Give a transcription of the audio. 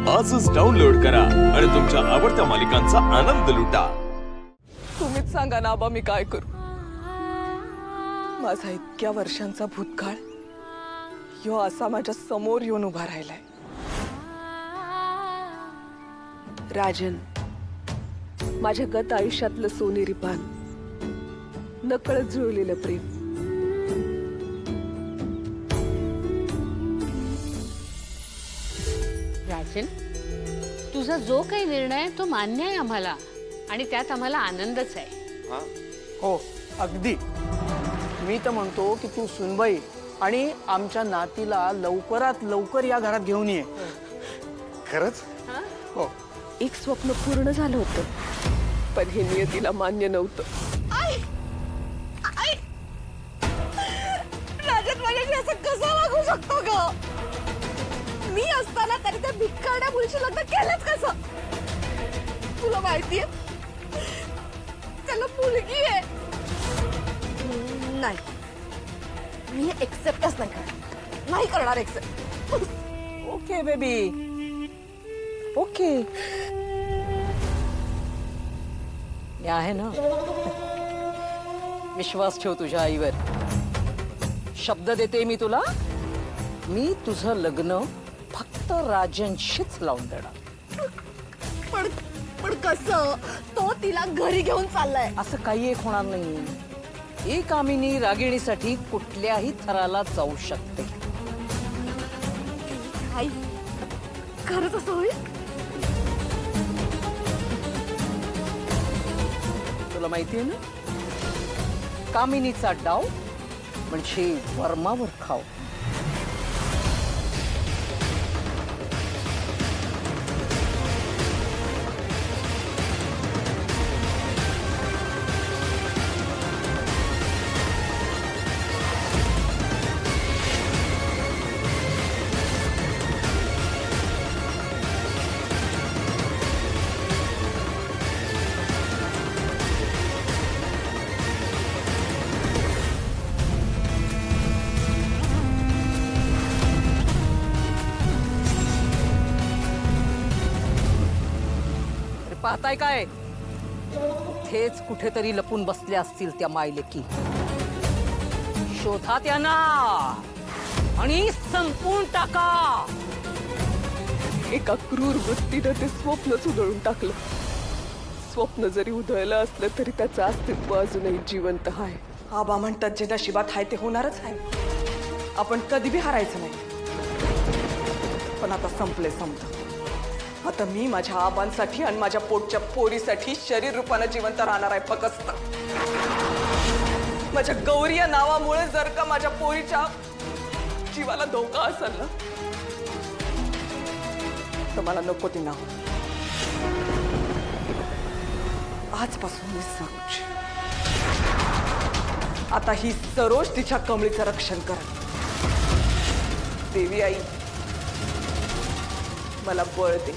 आजच डाउनलोड करा आणि तुमच्या आवडत्या मालिकांचा आनंद लुटा। तुम्हीच सांगा ना आबा, मी काय करू? माझा इतक्या वर्षांचा भूतकाळ यो असा माझ्या समोर येऊन उभा राहिलाय। राजन, माझ्या गत आयुष्यातलं सोनेरी पान, नकळत जुळलेलं प्रेम, राजन, तुझा जो काही निर्णय आहे तो मान्य आहे आम्हाला आणि त्यात आम्हाला आनंदच आहे। हो अगदी। मी तर म्हणतो की तू सुनबाई आणि आमच्या नातीला लवकरात लवकर या घरात घेऊन ये। खरंच? हो। एक स्वप्न पूर्ण झालं होतं, पण हे नियतीला मान्य नव्हतं। राजन माझ्याशी असं कसं वागू शकतो ग? मी असताना तरी त्या भिकारड्या मुलीशी लग्न केलंच कसं? तुला माहितीये त्याला मुलगी आहे। नाही, मी एक्सेप्टच नाही करणार एक्सेप्ट। Okay baby, okay. मी आहे ना, विश्वास ठेव तुझ्या आईवर। शब्द देते मी तुला, मी तुझं लग्न फक्त राजनशीच लावून देणार। पण कसं? तो तिला घरी घेऊन चाललाय। असं काही एक होणार नाही। ही कामिनी रागिणीसाठी कुठल्याही थराला जाऊ शकते। आई, खरंच असं होईल? तुला माहितीये ना, कामिनीचा डाव म्हणजे वर्मावर खाव। पाहताय काय? थेच कुठेतरी लपून बसल्या असतील त्या मायलेकी। शोधा त्यांना आणि संपून टाका। एका क्रूर वृत्तीनं ते स्वप्नच उधळून टाकलं। स्वप्न जरी उधळलं असलं तरी त्याचं अस्तित्व अजूनही जिवंत आहे। आबा म्हणतात जे नशिबात आहे ते होणारच आहे। आपण कधी बी हारायचं नाही। पण आता संपले समजा। आता मी माझ्या आबांसाठी आणि माझ्या पोटच्या पोरीसाठी शरीर रूपाने जिवंत राहणार आहे फक्त। माझ्या गौरी या नावामुळे जर का माझ्या पोरीच्या जीवाला धोका असेल ना, तर मला नको ती नाव। आजपासून मी सरोज, आता ही सरोज तिच्या कमळीचं रक्षण करत। देवी आई, मला बळ दे।